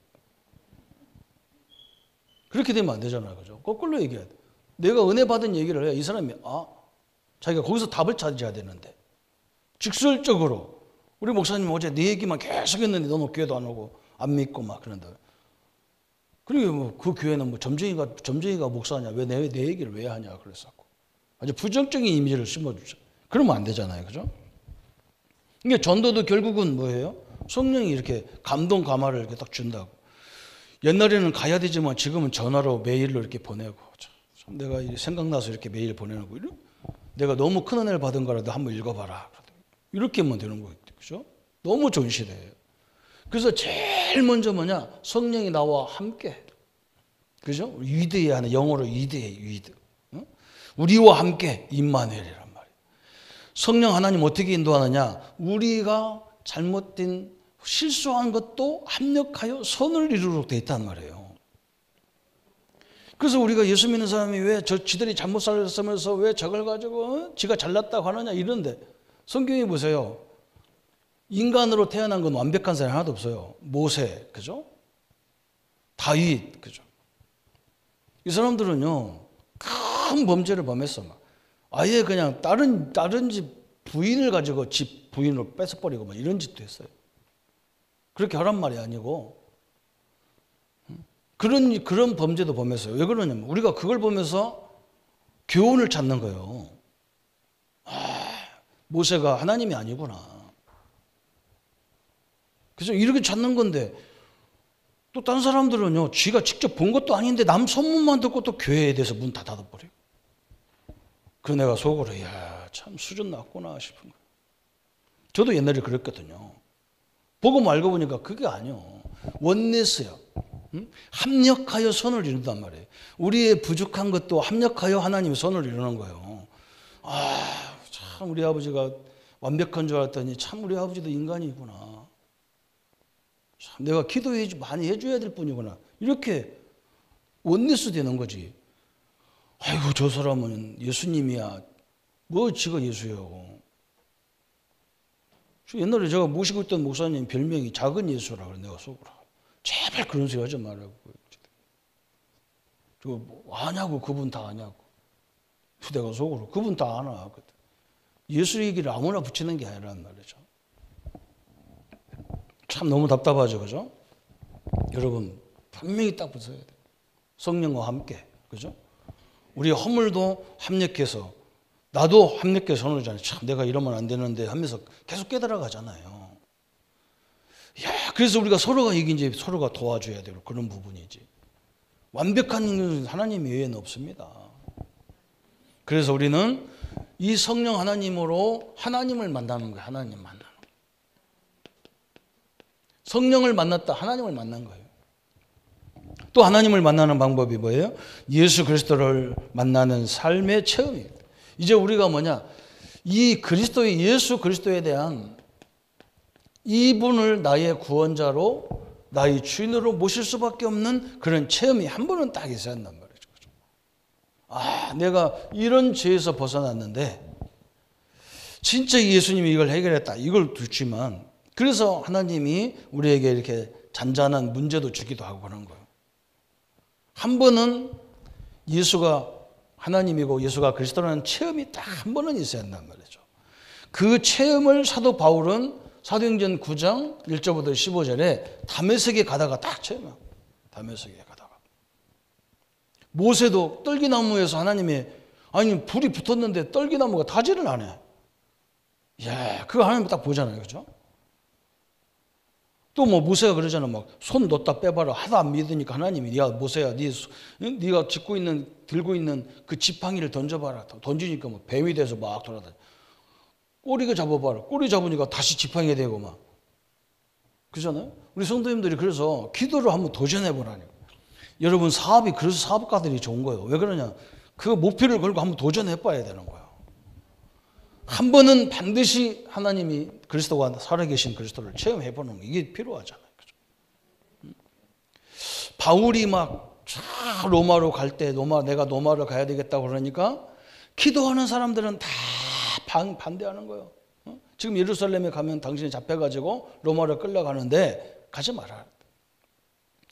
그렇게 되면 안 되잖아요. 그죠? 거꾸로 얘기해야 돼. 내가 은혜 받은 얘기를 해야 이 사람이 자기가 거기서 답을 찾아야 되는데 직설적으로 우리 목사님 어제 네 얘기만 계속 했는데 너는 교회도 안 오고 안 믿고 막 그런다. 그리고 뭐 그 교회는 뭐 점쟁이가 목사냐 왜 내 얘기를 왜 하냐 그랬었고 아주 부정적인 이미지를 심어주죠. 그러면 안 되잖아요. 그죠? 이게 전도도 결국은 뭐예요? 성령이 이렇게 감동 감화를 이렇게 딱 준다고. 옛날에는 가야 되지만 지금은 전화로 메일로 이렇게 보내고 참 내가 생각나서 이렇게 메일 보내고 내가 너무 큰 은혜를 받은 거라도 한번 읽어봐라. 이렇게 하면 되는 거예요. 그죠? 너무 좋은 시대예요. 그래서 제일 먼저 뭐냐? 성령이 나와 함께. 그죠? 위드에 하는 영어로 위드. 우리와 함께 임마누엘이란 말이에요. 성령 하나님 어떻게 인도하느냐? 우리가 잘못된 실수한 것도 합력하여 선을 이루도록 돼 있단 말이에요. 그래서 우리가 예수 믿는 사람이 왜 지들이 잘못 살았으면서 왜 저걸 가지고 지가 잘났다고 하느냐 이런데 성경에 보세요. 인간으로 태어난 건 완벽한 사람이 하나도 없어요. 모세, 그죠? 다윗, 그죠? 이 사람들은요, 큰 범죄를 범했어. 막. 아예 그냥 다른 집 부인을 가지고 집 부인으로 뺏어버리고 막 이런 짓도 했어요. 그렇게 하란 말이 아니고 그런 범죄도 범했어요. 왜 그러냐면 우리가 그걸 보면서 교훈을 찾는 거예요. 모세가 하나님이 아니구나. 그래서 이렇게 찾는 건데 또 다른 사람들은요, 쥐가 직접 본 것도 아닌데 남 소문만 듣고 또 교회에 대해서 문 다 닫아버려요. 그 내가 속으로 야, 참 수준 낮구나 싶은 거예요. 저도 옛날에 그랬거든요. 보고 알고 보니까 그게 아니요. 원내스요. 합력하여 선을 이룬단 말이에요. 우리의 부족한 것도 합력하여 하나님이 선을 이루는 거예요. 참 우리 아버지가 완벽한 줄 알았더니 참 우리 아버지도 인간이구나. 참 내가 많이 해줘야 될 뿐이구나. 이렇게 원내스 되는 거지. 아이고 저 사람은 예수님이야. 뭐 지가 예수냐고. 옛날에 제가 모시고 있던 목사님 별명이 작은 예수라 그래. 내가 속으로 제발 그런 소리 하지 말라고. 저 뭐 아냐고. 그분 다 아냐고. 내가 속으로 그분 다 아나. 예수 얘기를 아무나 붙이는 게 아니란 말이죠. 참 너무 답답하죠, 그죠? 여러분 분명히 딱 붙여야 돼요. 성령과 함께, 그죠? 우리 허물도 합력해서 나도 합력해서 선을 주잖아요. 참 내가 이러면 안 되는데 하면서 계속 깨달아가잖아요. 야, 그래서 우리가 서로가 이긴지 서로가 도와줘야 되고 그런 부분이지. 완벽한 하나님 외에는 없습니다. 그래서 우리는 이 성령 하나님으로 하나님을 만나는 거예요. 하나님 만나는 거예요. 성령을 만났다. 하나님을 만난 거예요. 또 하나님을 만나는 방법이 뭐예요? 예수 그리스도를 만나는 삶의 체험이에요. 이제 우리가 뭐냐? 이 그리스도의 예수 그리스도에 대한 이분을 나의 구원자로 나의 주인으로 모실 수밖에 없는 그런 체험이 한 번은 딱 있어야 한단 말이죠. 내가 이런 죄에서 벗어났는데 진짜 예수님이 이걸 해결했다. 이걸 두지만 그래서 하나님이 우리에게 이렇게 잔잔한 문제도 주기도 하고 그런 거예요. 한 번은 예수가 하나님이고 예수가 그리스도라는 체험이 딱 한 번은 있어야 한단 말이죠. 그 체험을 사도 바울은 사도행전 9장 1절부터 15절에 다메섹에 가다가 딱 체험해요. 다메섹에 가다가. 모세도 떨기나무에서 하나님이 불이 붙었는데 떨기나무가 타지를 안 해. 야, 그거 하나님 딱 보잖아요. 그죠? 또 뭐 모세가 그러잖아. 막 손 넣었다 빼봐라. 하도 안 믿으니까 하나님이 야 모세야 네가 들고 있는 그 지팡이를 던져봐라. 던지니까 뭐 뱀이 돼서 막 돌아다녀. 꼬리가 잡아봐라. 꼬리 잡으니까 다시 지팡이가 되고 막. 그러잖아요. 우리 성도님들이 그래서 기도를 한번 도전해보라니. 여러분 사업이 그래서 사업가들이 좋은 거예요. 왜 그러냐. 그 목표를 걸고 한번 도전해봐야 되는 거예요. 한 번은 반드시 하나님이 그리스도가 살아계신 그리스도를 체험해보는 거 이게 필요하잖아요. 그죠? 바울이 막 로마로 갈 때 내가 로마로 가야 되겠다고 그러니까 기도하는 사람들은 다 반대하는 거예요. 지금 예루살렘에 가면 당신이 잡혀가지고 로마로 끌려가는데 가지 마라.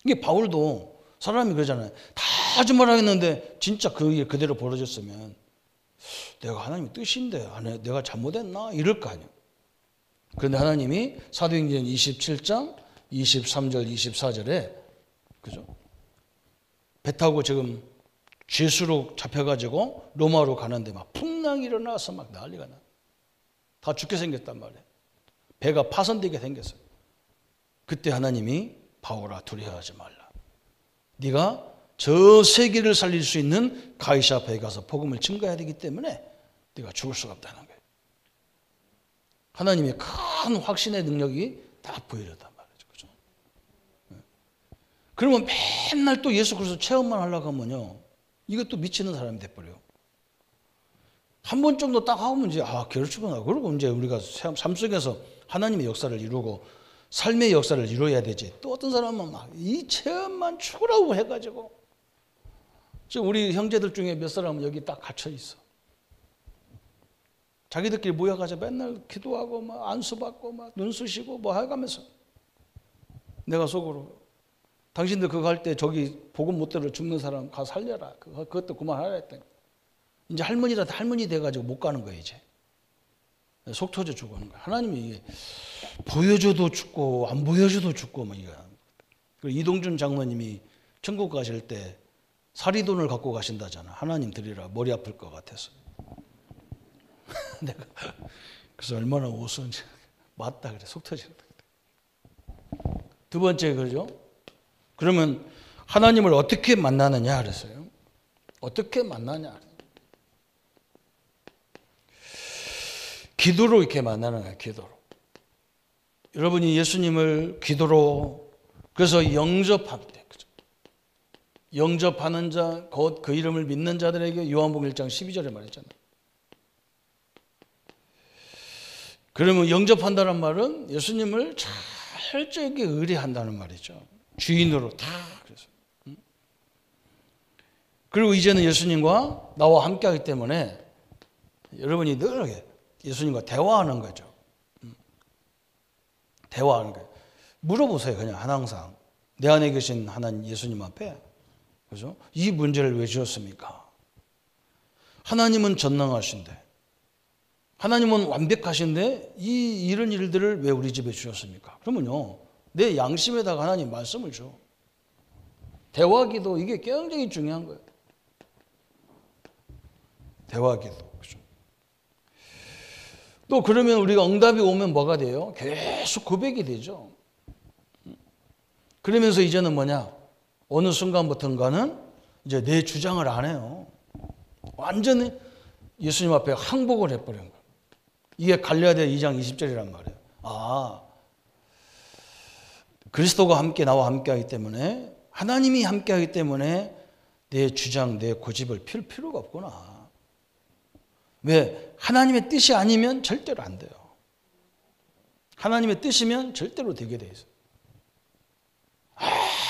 이게 바울도 사람이 그러잖아요. 다 하지 마라 했는데 진짜 그게 그대로 벌어졌으면 내가 하나님의 뜻인데 내가 잘못했나? 이럴 거 아니에요. 그런데 하나님이 사도행전 27장 23절 24절에 그죠? 배 타고 지금 죄수로 잡혀가지고 로마로 가는데 막 풍랑이 일어나서 막 난리가 나. 다 죽게 생겼단 말이에요. 배가 파손되게 생겼어요. 그때 하나님이 바울아 두려워하지 말라. 네가 저 세계를 살릴 수 있는 가이사 앞에 가서 복음을 증거해야 되기 때문에 네가 죽을 수가 없다는 거예요. 하나님의 큰 확신의 능력이 딱 보이려단 말이죠. 그죠? 그러면 맨날 또 예수 그리스도 체험만 하려고 하면요. 이것도 미치는 사람이 돼버려요. 한 번 정도 딱 하면 이제 결축은 그러고 이제 우리가 삶 속에서 하나님의 역사를 이루고 삶의 역사를 이루어야 되지. 또 어떤 사람은 막 이 체험만 추구라고 해가지고 지금 우리 형제들 중에 몇 사람은 여기 딱 갇혀 있어. 자기들끼리 모여가지고 맨날 기도하고 막 안수받고 막 눈 쑤시고 뭐 해가면서 내가 속으로 당신들 그거 할 때 저기 복음 못 들어 죽는 사람 가 살려라. 그것도 그만하라 했더니 이제 할머니라도 할머니 돼가지고 못 가는 거예요 이제. 속 터져 죽어가는 거야. 하나님이 이게 보여줘도 죽고 안 보여줘도 죽고 막 이거. 그리고 이동준 장로님이 천국 가실 때 사리돈을 갖고 가신다잖아. 하나님 드리라. 머리 아플 것 같아서. 내가 그래서 얼마나 우스운지. 맞다 그래. 속 터지겠다. 두 번째 그러죠. 그러면 하나님을 어떻게 만나느냐 그랬어요. 어떻게 만나냐. 기도로 이렇게 만나는 거예요. 기도로. 여러분이 예수님을 기도로 그래서 영접할 때 영접하는 자, 곧 그 이름을 믿는 자들에게 요한복음 1장 12절에 말했잖아요. 그러면 영접한다는 말은 예수님을 철저하게 의뢰한다는 말이죠. 주인으로 다 그래서. 그리고 이제는 예수님과 나와 함께하기 때문에 여러분이 늘 예수님과 대화하는 거죠. 대화하는 거예요. 물어보세요. 그냥 항상 내 안에 계신 하나님 예수님 앞에 그죠? 이 문제를 왜 주셨습니까? 하나님은 전능하신데 하나님은 완벽하신데 이런 일들을 왜 우리 집에 주셨습니까? 그러면요 내 양심에다가 하나님 말씀을 줘. 대화기도 이게 굉장히 중요한 거예요. 대화기도 그죠? 또 그러면 우리가 응답이 오면 뭐가 돼요? 계속 고백이 되죠. 그러면서 이제는 뭐냐? 어느 순간부터인가는 이제 내 주장을 안 해요. 완전히 예수님 앞에 항복을 해버린 거예요. 이게 갈라디아 2장 20절이란 말이에요. 아, 그리스도가 함께 나와 함께하기 때문에 하나님이 함께하기 때문에 내 주장, 내 고집을 필 필요가 없구나. 왜? 하나님의 뜻이 아니면 절대로 안 돼요. 하나님의 뜻이면 절대로 되게 돼 있어요.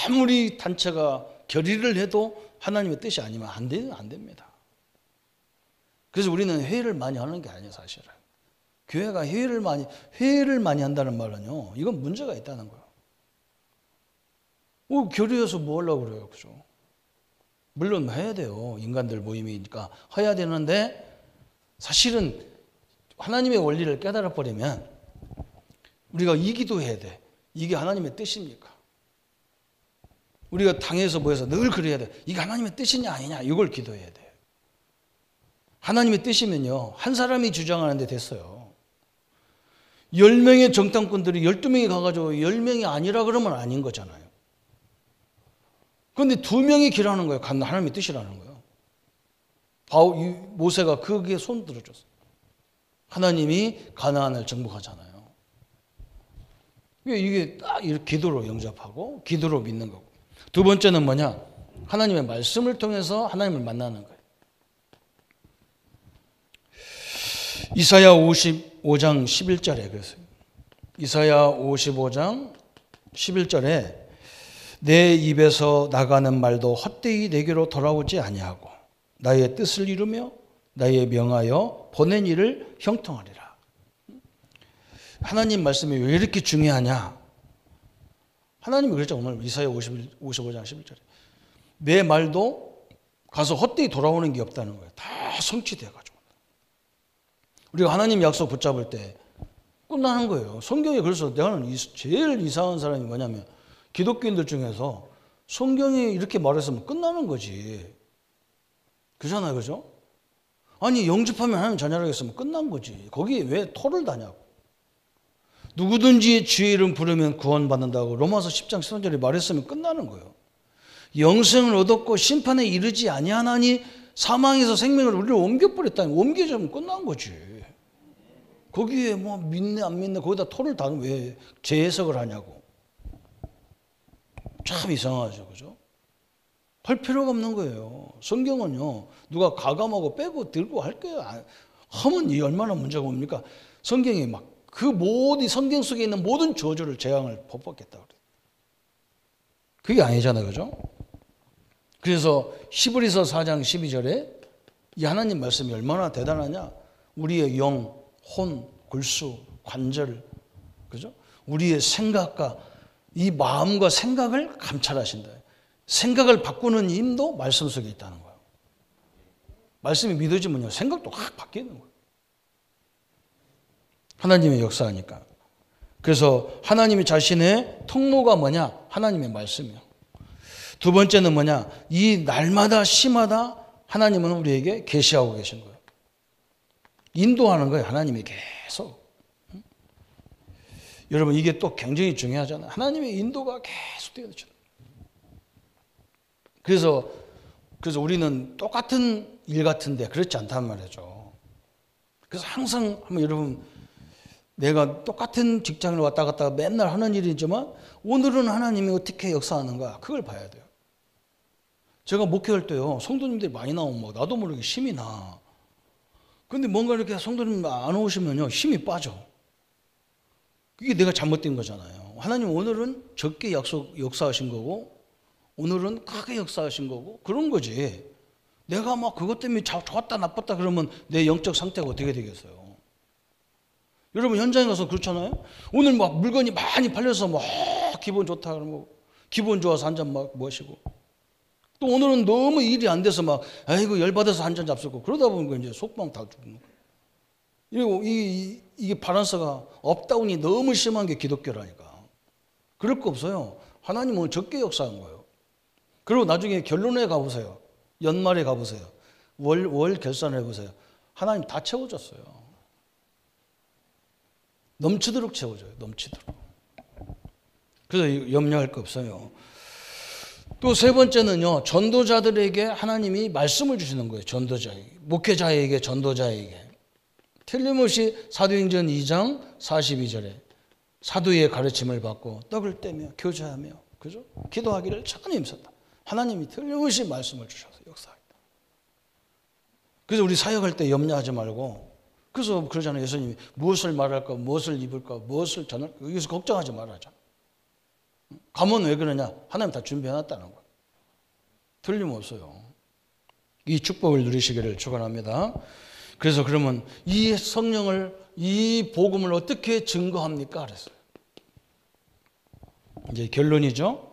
아무리 단체가 결의를 해도 하나님의 뜻이 아니면 안 됩니다. 그래서 우리는 회의를 많이 하는 게 아니에요, 사실은. 교회가 회의를 많이 한다는 말은요, 이건 문제가 있다는 거예요. 결의해서 뭐 하려고 그래요, 그죠? 물론 해야 돼요. 인간들 모임이니까 해야 되는데, 사실은 하나님의 원리를 깨달아 버리면 우리가 이 기도해야 돼. 이게 하나님의 뜻입니까? 우리가 당에서 모여서 늘 그래야 돼. 이게 하나님의 뜻이냐 아니냐 이걸 기도해야 돼. 하나님의 뜻이면요 한 사람이 주장하는데 됐어요. 10명의 정탐꾼들이 12명이 가가지고 10명이 아니라 그러면 아닌 거잖아요. 그런데 2명이 기라는 거예요. 하나님의 뜻이라는 거예요. 모세가 거기에 손 들어줬어요. 하나님이 가나안을 정복하잖아요. 이게 딱 이렇게 기도로 영접하고 기도로 믿는 거고. 두 번째는 뭐냐? 하나님의 말씀을 통해서 하나님을 만나는 거예요. 이사야 55장 11절에 그랬어요. 이사야 55장 11절에 내 입에서 나가는 말도 헛되이 내게로 돌아오지 아니하고 나의 뜻을 이루며 나의 명하여 보낸 일을 형통하리라. 하나님 말씀이 왜 이렇게 중요하냐? 하나님이 그랬죠. 오늘 이사야 55장 11절에 내 말도 가서 헛되이 돌아오는 게 없다는 거예요. 다 성취돼가지고 우리가 하나님 약속 붙잡을 때 끝나는 거예요. 성경에 그래서 내가는 제일 이상한 사람이 뭐냐면 기독교인들 중에서 성경이 이렇게 말했으면 끝나는 거지. 그잖아요, 그죠? 아니 영접하면 하나님 자녀라고 했으면 끝난 거지. 거기에 왜 토를 다냐고. 누구든지 주의 이름 부르면 구원받는다고 로마서 10장 13절에 말했으면 끝나는 거예요. 영생을 얻었고 심판에 이르지 아니하나니 사망에서 생명을 우리를 옮겨버렸다니 옮겨주면 끝난 거지. 거기에 뭐 믿네 안 믿네 거기다 토를 다는 왜 재해석을 하냐고. 참 이상하죠, 그죠? 할 필요가 없는 거예요. 성경은요 누가 가감하고 빼고 들고 할 거예요. 하면 이 얼마나 문제가 뭡니까? 성경이 막 그 모든 성경 속에 있는 모든 저주를 재앙을 법받겠다 그래. 그게 아니잖아요, 그죠? 그래서 히브리서 4장 12절에 이 하나님 말씀이 얼마나 대단하냐? 우리의 영, 혼, 골수, 관절, 그죠? 우리의 생각과 이 마음과 생각을 감찰하신다. 생각을 바꾸는 힘도 말씀 속에 있다는 거예요. 말씀이 믿어지면요 생각도 확 바뀌는 거예요. 하나님의 역사하니까. 그래서 하나님이 자신의 통로가 뭐냐? 하나님의 말씀이요. 두 번째는 뭐냐? 이 날마다 시마다 하나님은 우리에게 계시하고 계신 거예요. 인도하는 거예요. 하나님이 계속. 여러분 이게 또 굉장히 중요하잖아요. 하나님의 인도가 계속 되어져. 그래서 우리는 똑같은 일 같은데 그렇지 않단 말이죠. 그래서 항상 한번 여러분 내가 똑같은 직장을 왔다 갔다 맨날 하는 일이지만 오늘은 하나님이 어떻게 역사하는가 그걸 봐야 돼요. 제가 목회할 때요 성도님들이 많이 나오면 나도 모르게 힘이 나. 근데 뭔가 이렇게 성도님 안 오시면요 힘이 빠져. 그게 내가 잘못된 거잖아요. 하나님 오늘은 적게 역사하신 거고 오늘은 크게 역사하신 거고 그런 거지. 내가 막 그것 때문에 좋았다 나빴다 그러면 내 영적 상태가 어떻게 되겠어요? 여러분 현장에 가서 그렇잖아요. 오늘 막 물건이 많이 팔려서 막 기분 좋다 그러면 기분 좋아서 한 잔 막 마시고 또 오늘은 너무 일이 안 돼서 막 아이고 열받아서 한 잔 잡수고 그러다 보니까 이제 속마음 다 죽는 거예요. 그리고 이게 밸런스가 업다운이 너무 심한 게 기독교라니까. 그럴 거 없어요. 하나님은 적게 역사한 거예요. 그리고 나중에 결론에 가보세요. 연말에 가보세요. 월 결산을 해보세요. 하나님 다 채워줬어요. 넘치도록 채워줘요. 넘치도록. 그래서 염려할 거 없어요. 또 세 번째는요. 전도자들에게 하나님이 말씀을 주시는 거예요. 전도자에게. 목회자에게 전도자에게. 틀림없이 사도행전 2장 42절에 사도의 가르침을 받고 떡을 떼며 교제하며 그죠? 기도하기를 천히 힘썼다. 하나님이 틀림없이 말씀을 주셔서 역사하겠다. 그래서 우리 사역할 때 염려하지 말고 그래서 그러잖아요. 예수님이 무엇을 말할까 무엇을 입을까 무엇을 전할까 여기서 걱정하지 말아자. 가면 왜 그러냐? 하나님 다 준비해놨다는 거예요. 틀림없어요. 이 축복을 누리시기를 축원합니다. 그래서 그러면 이 성령을 이 복음을 어떻게 증거합니까? 그랬어요. 이제 결론이죠.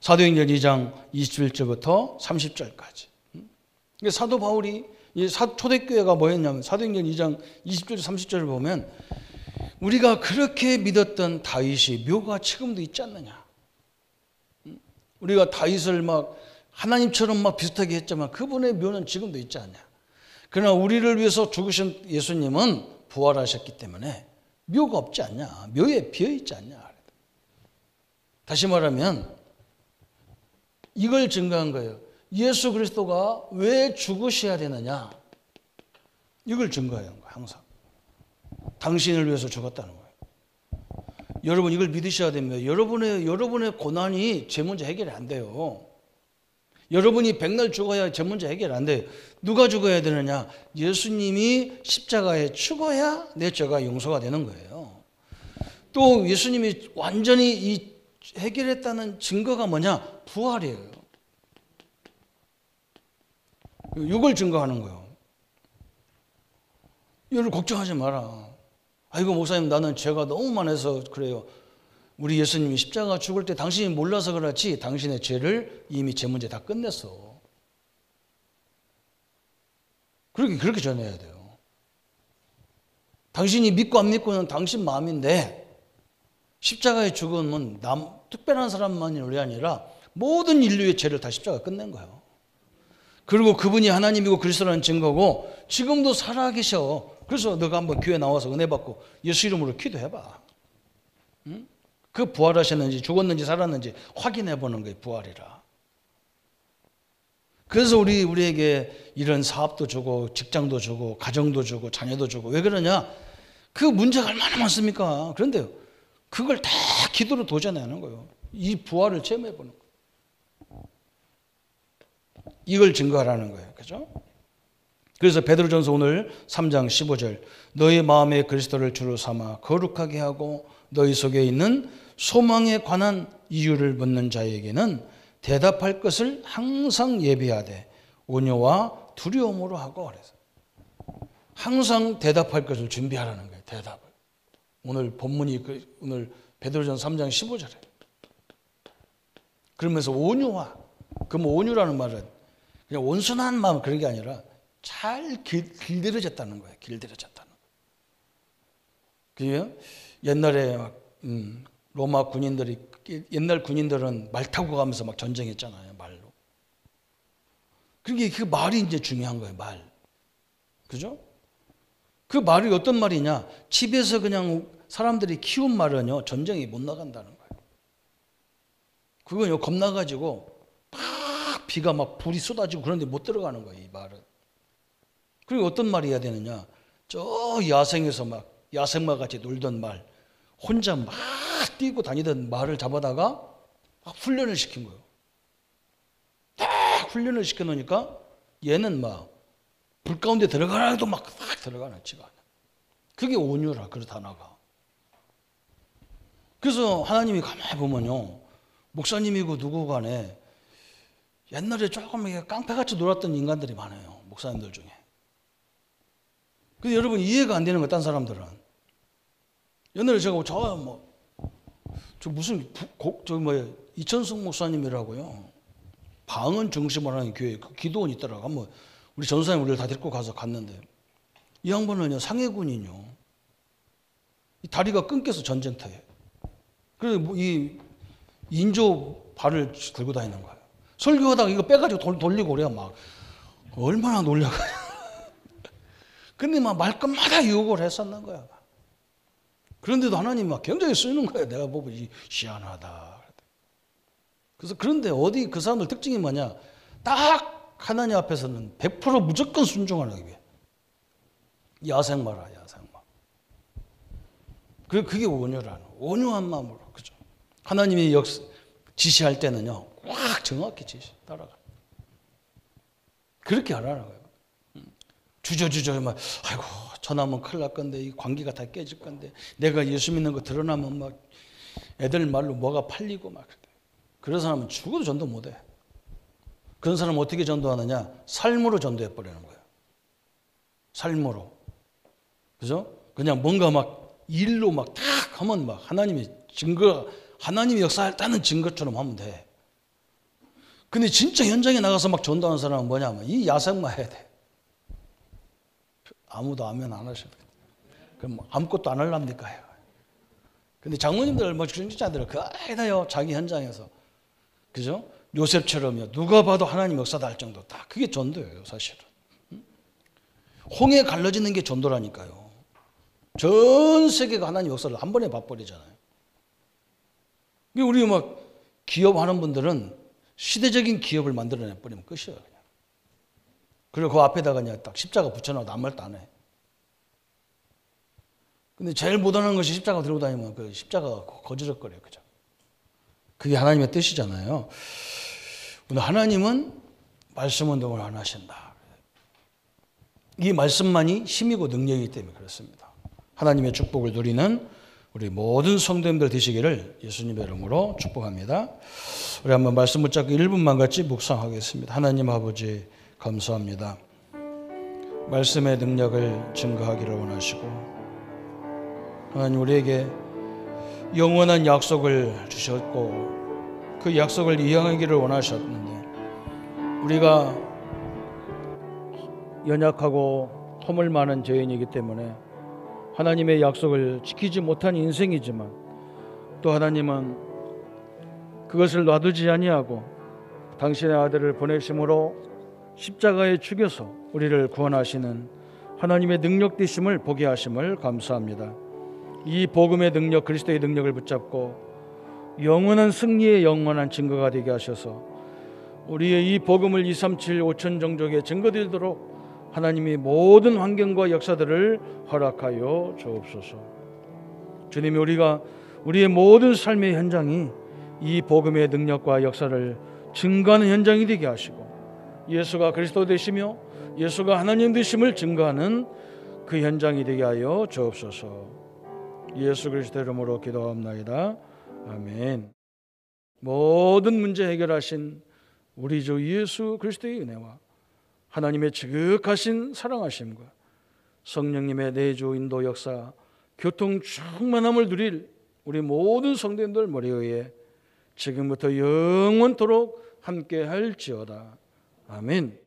사도행전 2장 21절부터 30절까지. 사도 바울이 초대교회가 뭐였냐면 사도행전 2장 20절 30절을 보면 우리가 그렇게 믿었던 다윗이 묘가 지금도 있지 않느냐. 우리가 다윗을 막 하나님처럼 막 비슷하게 했지만 그분의 묘는 지금도 있지 않냐. 그러나 우리를 위해서 죽으신 예수님은 부활하셨기 때문에 묘가 없지 않냐. 묘에 비어있지 않냐. 다시 말하면 이걸 증거한 거예요. 예수 그리스도가 왜 죽으셔야 되느냐. 이걸 증거한 거예요. 항상. 당신을 위해서 죽었다는 거예요. 여러분 이걸 믿으셔야 됩니다. 여러분의 고난이 제 문제 해결이 안 돼요. 여러분이 백날 죽어야 제 문제 해결 안 돼요. 누가 죽어야 되느냐? 예수님이 십자가에 죽어야 내 죄가 용서가 되는 거예요. 또 예수님이 완전히 해결했다는 증거가 뭐냐? 부활이에요. 이걸 증거하는 거예요. 여러분 걱정하지 마라. 아이고 목사님 나는 죄가 너무 많아서 그래요. 우리 예수님이 십자가 죽을 때 당신이 몰라서 그렇지 당신의 죄를 이미 제 문제 다 끝냈어. 그렇게 전해야 돼요. 당신이 믿고 안 믿고는 당신 마음인데 십자가의 죽음은 특별한 사람만이 아니라 모든 인류의 죄를 다 십자가가 끝낸 거예요. 그리고 그분이 하나님이고 그리스도라는 증거고 지금도 살아계셔. 그래서 너가 한번 교회 나와서 은혜 받고 예수 이름으로 기도해봐. 응? 그 부활하셨는지 죽었는지 살았는지 확인해 보는 거예요. 부활이라. 그래서 우리에게 이런 사업도 주고 직장도 주고 가정도 주고 자녀도 주고 왜 그러냐? 그 문제가 얼마나 많습니까? 그런데 그걸 다 기도로 도전하는 거예요. 이 부활을 체험해 보는 거예요. 이걸 증거하라는 거예요. 그죠? 그래서 베드로전서 오늘 3장 15절 너희 마음에 그리스도를 주로 삼아 거룩하게 하고 너희 속에 있는 소망에 관한 이유를 묻는 자에게는 대답할 것을 항상 예비하되 온유와 두려움으로 하고 그래서 항상 대답할 것을 준비하라는 거예요. 대답을. 오늘 본문이 오늘 베드로전서 3장 15절에 그러면서 온유와 그럼 온유라는 말은 그냥 온순한 마음 그런 게 아니라 잘 길들여졌다는 거예요. 길들여졌다는 거예요. 옛날에 로마 군인들이, 옛날 군인들은 말 타고 가면서 막 전쟁했잖아요, 말로. 그러니까 그 말이 이제 중요한 거예요, 말. 그죠? 그 말이 어떤 말이냐? 집에서 그냥 사람들이 키운 말은요, 전쟁이 못 나간다는 거예요. 그건요, 겁나가지고 막 비가 막 불이 쏟아지고 그런데 못 들어가는 거예요, 이 말은. 그리고 어떤 말이 해야 되느냐? 저 야생에서 막 야생마 같이 놀던 말, 혼자 막 뛰고 다니던 말을 잡아다가 막 훈련을 시킨 거예요. 딱 훈련을 시켜놓으니까 얘는 막 불 가운데 들어가라도 막 들어가는 지가. 그게 온유라, 그 단어가. 그래서 하나님이 가만히 보면요, 목사님이고 누구 간에 옛날에 조금 깡패같이 놀았던 인간들이 많아요, 목사님들 중에. 근데 여러분 이해가 안 되는 거예요, 딴 사람들은. 옛날에 제가 저 무슨 이천승 목사님이라고요, 방언 중심으로 하는 교회 그 기도원 있더라고. 한번 우리 전사님 우리를 다 데리고 가서 갔는데, 이 양반은요 상해군인요, 이 다리가 끊겨서 전쟁터에. 그래서 이 인조 발을 들고 다니는 거예요. 설교하다가 이거 빼가지고 돌리고 그래요. 막 얼마나 놀려가. 근데 막 말끝마다 유혹을 했었는 거야. 그런데도 하나님 막 굉장히 쓰는 거예요. 내가 보고 희한하다. 그래서 그런데 어디 그 사람들 특징이 뭐냐? 딱 하나님 앞에서는 100% 무조건 순종하는 거예요. 야생마라, 야생마. 그게 온유한 마음으로, 그죠? 하나님이 지시할 때는요, 꽉 정확히 따라가. 그렇게 하라는 거예요. 주저주저 막, 아이고, 전하면 큰일 날 건데, 이 관계가 다 깨질 건데, 내가 예수 믿는 거 드러나면 막 애들 말로 뭐가 팔리고 막. 그런 사람은 죽어도 전도 못 해. 그런 사람은 어떻게 전도하느냐? 삶으로 전도해 버리는 거예요. 삶으로. 그죠? 그냥 뭔가 막 일로 막 탁 하면 막 하나님이 역사했다는 증거처럼 하면 돼. 근데 진짜 현장에 나가서 막 전도하는 사람은 뭐냐면 이 야생만 해야 돼. 아무도 아멘 안 하셔도 돼. 그럼 아무것도 안 하랍니까? 근데 장모님들 뭐 중직자들은 그다요 자기 현장에서, 그죠? 요셉처럼요, 누가 봐도 하나님 역사다 할 정도. 다 그게 전도예요, 사실은. 홍해 갈라지는 게 전도라니까요. 전 세계가 하나님 역사를 한 번에 봐버리잖아요. 우리 막 기업하는 분들은 시대적인 기업을 만들어내 버리면 끝이에요, 그냥. 그리고 그 앞에다가 그냥 딱 십자가 붙여놔도 아무 말도 안 해. 근데 제일 못하는 것이 십자가 들고 다니면 그 십자가가 거지럭거려요, 그죠? 그게 하나님의 뜻이잖아요. 근데 하나님은 말씀 운동을 안 하신다. 이 말씀만이 힘이고 능력이기 때문에 그렇습니다. 하나님의 축복을 누리는 우리 모든 성도님들 되시기를 예수님의 이름으로 축복합니다. 우리 한번 말씀 붙잡고 1분만 같이 묵상하겠습니다. 하나님 아버지 감사합니다. 말씀의 능력을 증거하기를 원하시고, 하나님 우리에게 영원한 약속을 주셨고 그 약속을 이행하기를 원하셨는데, 우리가 연약하고 허물 많은 죄인이기 때문에 하나님의 약속을 지키지 못한 인생이지만, 또 하나님은 그것을 놔두지 아니하고 당신의 아들을 보내심으로 십자가에 죽여서 우리를 구원하시는 하나님의 능력 되심을 보게 하심을 감사합니다. 이 복음의 능력, 그리스도의 능력을 붙잡고 영원한 승리의 영원한 증거가 되게 하셔서 우리의 이 복음을 237 5천 종족에 증거되도록 하나님이 모든 환경과 역사들을 허락하여 주옵소서. 주님이 우리의 모든 삶의 현장이 이 복음의 능력과 역사를 증거하는 현장이 되게 하시고, 예수가 그리스도 되시며 예수가 하나님 되심을 증거하는 그 현장이 되게 하여 주옵소서. 예수 그리스도 이름으로 기도합나이다. 아멘. 모든 문제 해결하신 우리 주 예수 그리스도의 은혜와 하나님의 지극하신 사랑하심과 성령님의 내주 인도 역사 교통 충만함을 누릴 우리 모든 성도님들 머리 위에 지금부터 영원토록 함께 할지어다. 아멘.